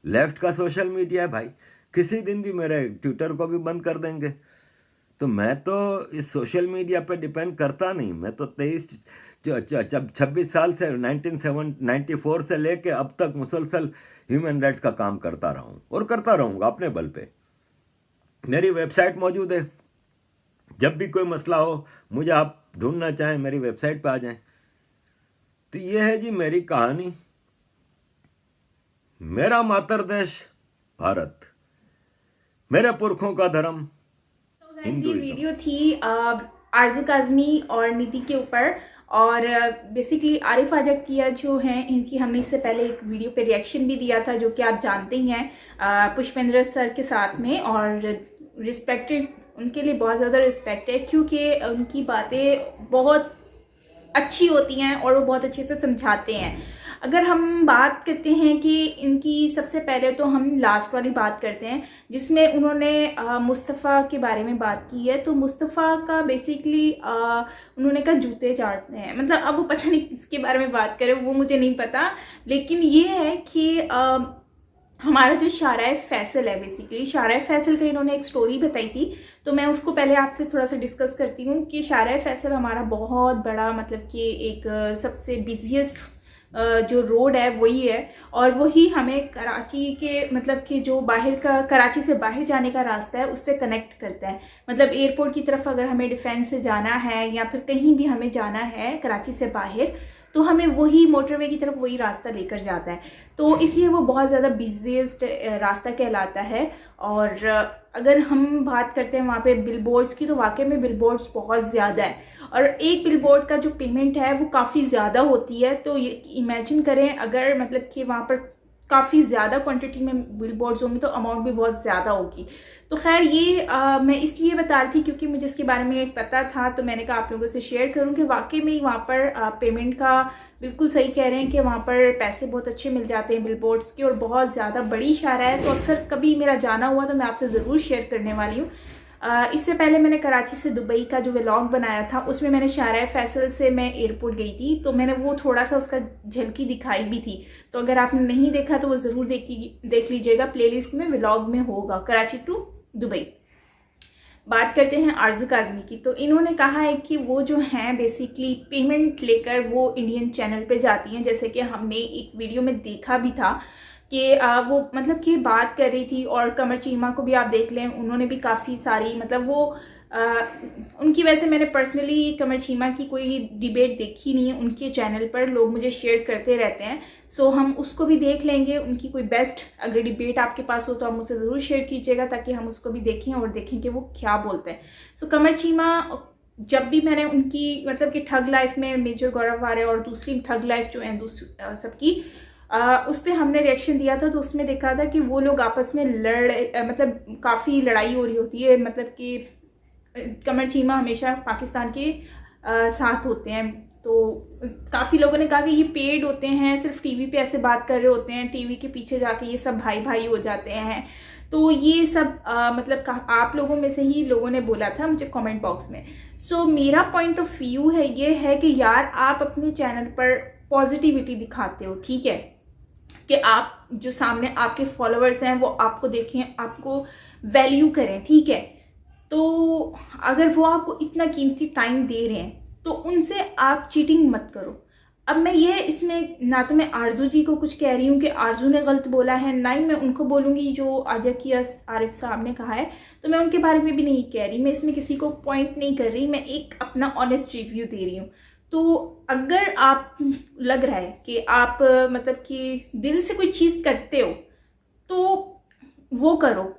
लेफ्ट का सोशल मीडिया है भाई, किसी दिन भी मेरे ट्विटर को भी बंद कर देंगे। तो मैं तो इस सोशल मीडिया पे डिपेंड करता नहीं। मैं तो 26 साल से 1994 से लेके अब तक मुसलसल ह्यूमन राइट्स का काम करता रहा हूँ, और करता रहूँगा अपने बल पे। मेरी वेबसाइट मौजूद है, जब भी कोई मसला हो, मुझे आप ढूंढना चाहें, मेरी वेबसाइट पे आ जाएं। तो ये है जी मेरी कहानी। मेरा मातर देश भारत, मेरे पुरखों का धर्म ये हिंदुइज्म। वीडियो थी आरजू काज़मी और नीति के ऊपर, और बेसिकली आरिफ आजकिया जो हैं, इनकी हमने इससे पहले एक वीडियो पे रिएक्शन भी दिया था, जो कि आप जानते ही हैं, पुष्पेंद्र सर के साथ में। और रिस्पेक्टेड, उनके लिए बहुत ज़्यादा रिस्पेक्ट है, क्योंकि उनकी बातें बहुत अच्छी होती हैं और वो बहुत अच्छे से समझाते हैं। अगर हम बात करते हैं कि इनकी, सबसे पहले तो हम लास्ट वाली बात करते हैं, जिसमें उन्होंने मुस्तफ़ा के बारे में बात की है। तो मुस्तफ़ा का बेसिकली उन्होंने कहा जूते चाटते हैं, मतलब अब वो पता नहीं किसके बारे में बात करें, वो मुझे नहीं पता। लेकिन ये है कि हमारा जो शाराय फैसल है, बेसिकली शाराय फैसल का इन्होंने एक स्टोरी बताई थी, तो मैं उसको पहले आपसे थोड़ा सा डिस्कस करती हूँ। कि शाराय फैसल हमारा बहुत बड़ा, मतलब कि एक सबसे बिजिएस्ट जो रोड है वही है, और वही हमें कराची के, मतलब कि जो बाहर का, कराची से बाहर जाने का रास्ता है, उससे कनेक्ट करता है। मतलब एयरपोर्ट की तरफ अगर हमें डिफेंस से जाना है, या फिर कहीं भी हमें जाना है कराची से बाहर, तो हमें वही मोटरवे की तरफ वही रास्ता लेकर जाता है। तो इसलिए वो बहुत ज़्यादा बिजिएस्ट रास्ता कहलाता है। और अगर हम बात करते हैं वहाँ पे बिलबोर्ड्स की, तो वाकई में बिलबोर्ड्स बहुत ज़्यादा है, और एक बिलबोर्ड का जो पेमेंट है वो काफ़ी ज़्यादा होती है। तो ये इमेजिन करें, अगर मतलब कि वहाँ पर काफ़ी ज़्यादा क्वांटिटी में बिलबोर्ड्स होंगी तो अमाउंट भी बहुत ज़्यादा होगी। तो खैर ये मैं इसलिए बता रही थी क्योंकि मुझे इसके बारे में एक पता था, तो मैंने कहा आप लोगों से शेयर करूं कि वाकई में वहाँ पर पेमेंट का बिल्कुल सही कह रहे हैं कि वहाँ पर पैसे बहुत अच्छे मिल जाते हैं बिलबोर्ड्स के, और बहुत ज़्यादा बड़ी शारा है। तो अक्सर कभी मेरा जाना हुआ तो मैं आपसे ज़रूर शेयर करने वाली हूँ। इससे पहले मैंने कराची से दुबई का जो व्लॉग बनाया था, उसमें मैंने शाराय फैसल से मैं एयरपोर्ट गई थी, तो मैंने वो थोड़ा सा उसका झलकी दिखाई भी थी। तो अगर आपने नहीं देखा तो वो ज़रूर देख लीजिएगा, प्लेलिस्ट में व्लॉग में होगा, कराची टू दुबई। बात करते हैं आरजू काज़मी की। तो इन्होंने कहा है कि वो जो हैं बेसिकली पेमेंट लेकर वो इंडियन चैनल पे जाती हैं, जैसे कि हमने एक वीडियो में देखा भी था कि वो मतलब कि बात कर रही थी। और कमर चीमा को भी आप देख लें, उन्होंने भी काफ़ी सारी, मतलब वो उनकी वजह से मैंने पर्सनली कमर चीमा की कोई डिबेट देखी नहीं है। उनके चैनल पर लोग मुझे शेयर करते रहते हैं, सो हम उसको भी देख लेंगे। उनकी कोई बेस्ट अगर डिबेट आपके पास हो तो आप मुझसे ज़रूर शेयर कीजिएगा, ताकि हम उसको भी देखें और देखें कि वो क्या बोलते हैं। सो कमर चीमा, जब भी मैंने उनकी मतलब कि ठग लाइफ में मेजर गौरव आर्य और दूसरी ठग लाइफ जो है सबकी उस पर हमने रिएक्शन दिया था, तो उसमें देखा था कि वो लोग आपस में मतलब काफ़ी लड़ाई हो रही होती है। मतलब कि कमर चीमा हमेशा पाकिस्तान के साथ होते हैं, तो काफ़ी लोगों ने कहा कि ये पेड होते हैं, सिर्फ टीवी पे ऐसे बात कर रहे होते हैं, टीवी के पीछे जाके ये सब भाई भाई हो जाते हैं। तो ये सब मतलब आप लोगों में से ही लोगों ने बोला था मुझे कमेंट बॉक्स में। सो मेरा पॉइंट ऑफ व्यू है ये है कि यार आप अपने चैनल पर पॉजिटिविटी दिखाते हो, ठीक है, कि आप जो सामने आपके फॉलोअर्स हैं वो आपको देखें, आपको वैल्यू करें, ठीक है। तो अगर वो आपको इतना कीमती टाइम दे रहे हैं तो उनसे आप चीटिंग मत करो। अब मैं ये इसमें ना तो मैं आरजू जी को कुछ कह रही हूँ कि आरजू ने गलत बोला है, ना ही मैं उनको बोलूँगी जो आजकियस आरिफ साहब ने कहा है, तो मैं उनके बारे में भी नहीं कह रही। मैं इसमें किसी को पॉइंट नहीं कर रही, मैं एक अपना ऑनेस्ट रिव्यू दे रही हूँ। तो अगर आप लग रहा है कि आप मतलब कि दिल से कोई चीज़ करते हो तो वो करो,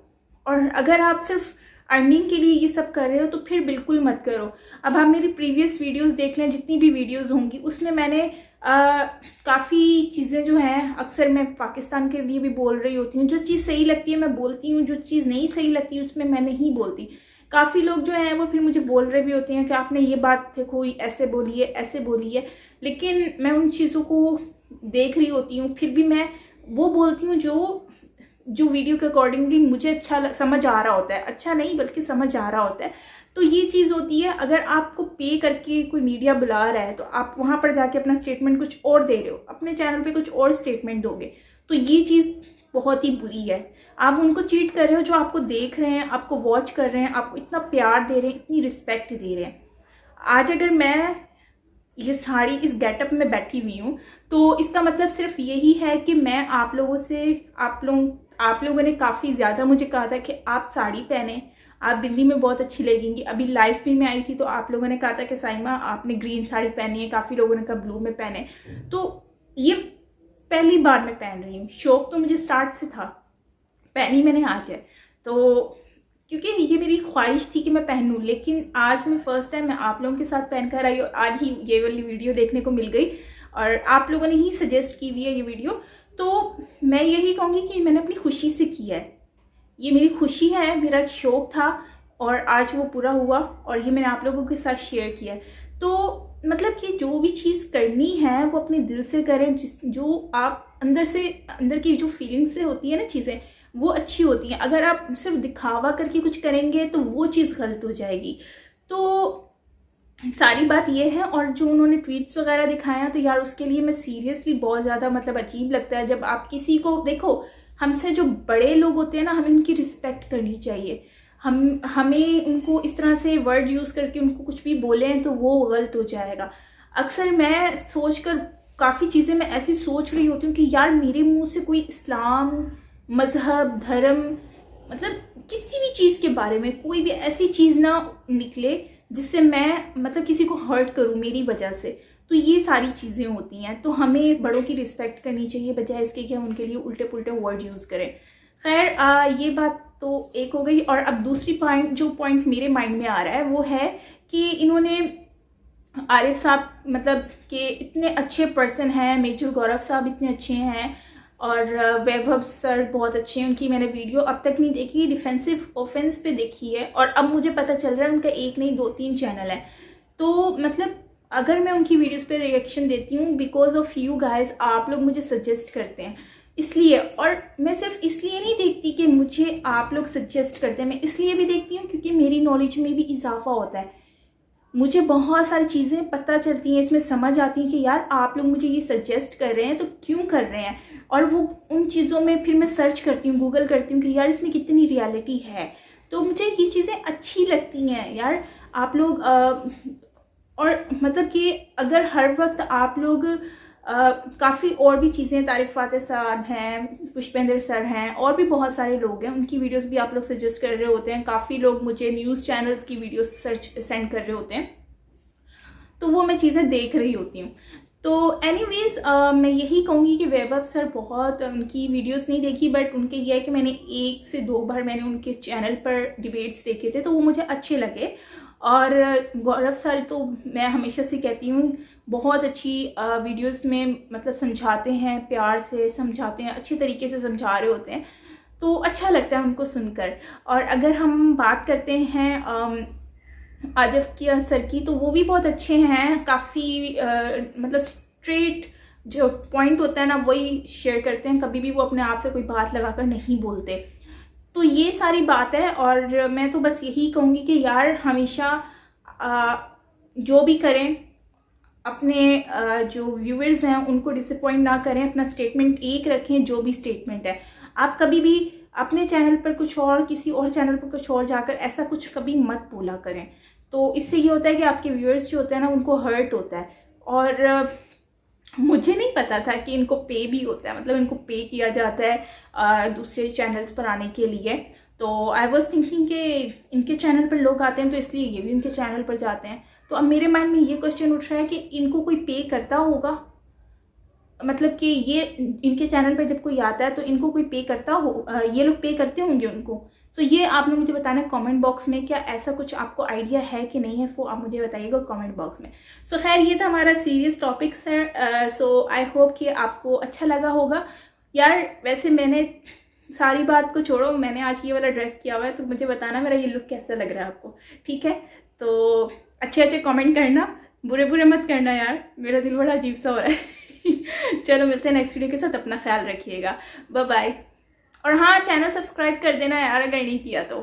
और अगर आप सिर्फ अर्निंग के लिए ये सब कर रहे हो तो फिर बिल्कुल मत करो। अब आप मेरी प्रीवियस वीडियोस देख लें, जितनी भी वीडियोस होंगी उसमें मैंने काफ़ी चीज़ें जो हैं, अक्सर मैं पाकिस्तान के लिए भी बोल रही होती हूँ। जो चीज़ सही लगती है मैं बोलती हूँ, जो चीज़ नहीं सही लगती उसमें मैं नहीं बोलती। काफ़ी लोग जो हैं वो फिर मुझे बोल रहे भी होते हैं कि आपने ये बात देखो ऐसे बोली है, ऐसे बोली है, लेकिन मैं उन चीज़ों को देख रही होती हूँ, फिर भी मैं वो बोलती हूँ जो वीडियो के अकॉर्डिंगली मुझे अच्छा समझ आ रहा होता है, अच्छा नहीं बल्कि समझ आ रहा होता है। तो ये चीज़ होती है, अगर आपको पे करके कोई मीडिया बुला रहा है तो आप वहाँ पर जाके अपना स्टेटमेंट कुछ और दे रहे हो, अपने चैनल पे कुछ और स्टेटमेंट दोगे, तो ये चीज़ बहुत ही बुरी है। आप उनको चीट कर रहे हो जो आपको देख रहे हैं, आपको वॉच कर रहे हैं, आपको इतना प्यार दे रहे हैं, इतनी रिस्पेक्ट दे रहे हैं। आज अगर मैं ये साड़ी इस गेटअप में बैठी हुई हूँ तो इसका मतलब सिर्फ यही है कि मैं आप लोगों ने काफ़ी ज़्यादा मुझे कहा था कि आप साड़ी पहने, आप दिल्ली में बहुत अच्छी लगेंगी। अभी लाइव भी मैं आई थी तो आप लोगों ने कहा था कि साइमा आपने ग्रीन साड़ी पहनी है, काफ़ी लोगों ने कहा ब्लू में पहने। तो ये पहली बार मैं पहन रही हूँ, शौक तो मुझे स्टार्ट से था, पहनी मैंने आज है, तो क्योंकि ये मेरी ख्वाहिश थी कि मैं पहनूं, लेकिन आज मैं फ़र्स्ट टाइम मैं आप लोगों के साथ पहन कर आई और आज ही ये वाली वीडियो देखने को मिल गई और आप लोगों ने ही सजेस्ट की हुई है ये वीडियो। तो मैं यही कहूँगी कि मैंने अपनी खुशी से किया है, ये मेरी खुशी है, मेरा एक शौक़ था और आज वो पूरा हुआ और ये मैंने आप लोगों के साथ शेयर किया है। तो मतलब कि जो भी चीज़ करनी है वो अपने दिल से करें, जो आप अंदर की जो फीलिंग से होती है ना चीज़ें, वो अच्छी होती हैं। अगर आप सिर्फ दिखावा करके कुछ करेंगे तो वो चीज़ गलत हो जाएगी। तो सारी बात ये है। और जो उन्होंने ट्वीट्स वगैरह दिखाया तो यार उसके लिए मैं सीरियसली बहुत ज़्यादा मतलब अजीब लगता है। जब आप किसी को देखो, हमसे जो बड़े लोग होते हैं ना, हमें उनकी रिस्पेक्ट करनी चाहिए। हमें उनको इस तरह से वर्ड यूज़ करके उनको कुछ भी बोलें तो वो गलत हो जाएगा। अक्सर मैं सोचकर काफ़ी चीज़ें मैं ऐसी सोच रही होती हूँ कि यार मेरे मुंह से कोई इस्लाम, मज़हब, धर्म, मतलब किसी भी चीज़ के बारे में कोई भी ऐसी चीज़ ना निकले जिससे मैं मतलब किसी को हर्ट करूँ मेरी वजह से। तो ये सारी चीज़ें होती हैं। तो हमें बड़ों की रिस्पेक्ट करनी चाहिए बजाय इसके कि हम उनके लिए उल्टे पुल्टे वर्ड यूज़ करें। खैर ये बात तो एक हो गई। और अब दूसरी पॉइंट मेरे माइंड में आ रहा है वो है कि इन्होंने आरिफ साहब मतलब कि इतने अच्छे पर्सन हैं, मेजर गौरव साहब इतने अच्छे हैं और वैभव सर बहुत अच्छे हैं। उनकी मैंने वीडियो अब तक नहीं देखी, डिफेंसिव ऑफेंस पे देखी है और अब मुझे पता चल रहा है उनका एक नहीं 2-3 चैनल है। तो मतलब अगर मैं उनकी वीडियोस पे रिएक्शन देती हूँ बिकॉज ऑफ यू गाइज, आप लोग मुझे सजेस्ट करते हैं इसलिए। और मैं सिर्फ इसलिए नहीं देखती कि मुझे आप लोग सजेस्ट करते हैं, मैं इसलिए भी देखती हूँ क्योंकि मेरी नॉलेज में भी इजाफा होता है। मुझे बहुत सारी चीज़ें पता चलती हैं, इसमें समझ आती है कि यार आप लोग मुझे ये सजेस्ट कर रहे हैं तो क्यों कर रहे हैं। और वो उन चीज़ों में फिर मैं सर्च करती हूँ, गूगल करती हूँ कि यार इसमें कितनी रियलिटी है। तो मुझे ये चीज़ें अच्छी लगती हैं यार। आप लोग और मतलब कि अगर हर वक्त आप लोग काफ़ी और भी चीज़ें, तारिक फ़ातेह साहब हैं, पुष्पेंद्र सर हैं, और भी बहुत सारे लोग हैं, उनकी वीडियोस भी आप लोग सजेस्ट कर रहे होते हैं। काफ़ी लोग मुझे न्यूज़ चैनल्स की वीडियोस सेंड कर रहे होते हैं, तो वो मैं चीज़ें देख रही होती हूँ। तो एनीवेज मैं यही कहूँगी कि वैभव सर, बहुत उनकी वीडियोस नहीं देखी, बट उनके ये है कि मैंने 1 से 2 बार मैंने उनके चैनल पर डिबेट्स देखे थे, तो वो मुझे अच्छे लगे। और गौरव सर तो मैं हमेशा से कहती हूँ, बहुत अच्छी वीडियोस में मतलब समझाते हैं, प्यार से समझाते हैं, अच्छे तरीके से समझा रहे होते हैं, तो अच्छा लगता है उनको सुनकर। और अगर हम बात करते हैं आजफ की सर की, तो वो भी बहुत अच्छे हैं, काफ़ी मतलब स्ट्रेट जो पॉइंट होता है ना वही शेयर करते हैं, कभी भी वो अपने आप से कोई बात लगाकर नहीं बोलते। तो ये सारी बात है, और मैं तो बस यही कहूँगी कि यार हमेशा जो भी करें, अपने जो व्यूअर्स हैं उनको डिसअपॉइंट ना करें, अपना स्टेटमेंट एक रखें। जो भी स्टेटमेंट है, आप कभी भी अपने चैनल पर कुछ और, किसी और चैनल पर कुछ और जाकर ऐसा कुछ कभी मत बोला करें। तो इससे ये होता है कि आपके व्यूअर्स जो होते हैं ना, उनको हर्ट होता है। और मुझे नहीं पता था कि इनको पे भी होता है, मतलब इनको पे किया जाता है दूसरे चैनल्स पर आने के लिए। तो आई वॉज थिंकिंग कि इनके चैनल पर लोग आते हैं तो इसलिए ये भी इनके चैनल पर जाते हैं। तो अब मेरे माइंड में ये क्वेश्चन उठ रहा है कि इनको कोई पे करता होगा, मतलब कि ये इनके चैनल पर जब कोई आता है तो इनको कोई पे करता हो, ये लोग पे करते होंगे उनको। सो ये आपने मुझे बताना है कमेंट बॉक्स में, क्या ऐसा कुछ आपको आइडिया है कि नहीं है, वो आप मुझे बताइएगा कमेंट बॉक्स में। सो खैर, ये था हमारा सीरियस टॉपिक्स है। सो आई होप कि आपको अच्छा लगा होगा। यार वैसे मैंने सारी बात को छोड़ो, मैंने आज ये वाला ड्रेस किया हुआ है, तो मुझे बताना मेरा ये लुक कैसा लग रहा है आपको, ठीक है? तो अच्छे अच्छे कमेंट करना, बुरे बुरे मत करना यार, मेरा दिल बड़ा अजीब सा हो रहा है। चलो मिलते हैं नेक्स्ट वीडियो के साथ, अपना ख्याल रखिएगा, बाय बाय। और हाँ, चैनल सब्सक्राइब कर देना यार अगर नहीं किया तो।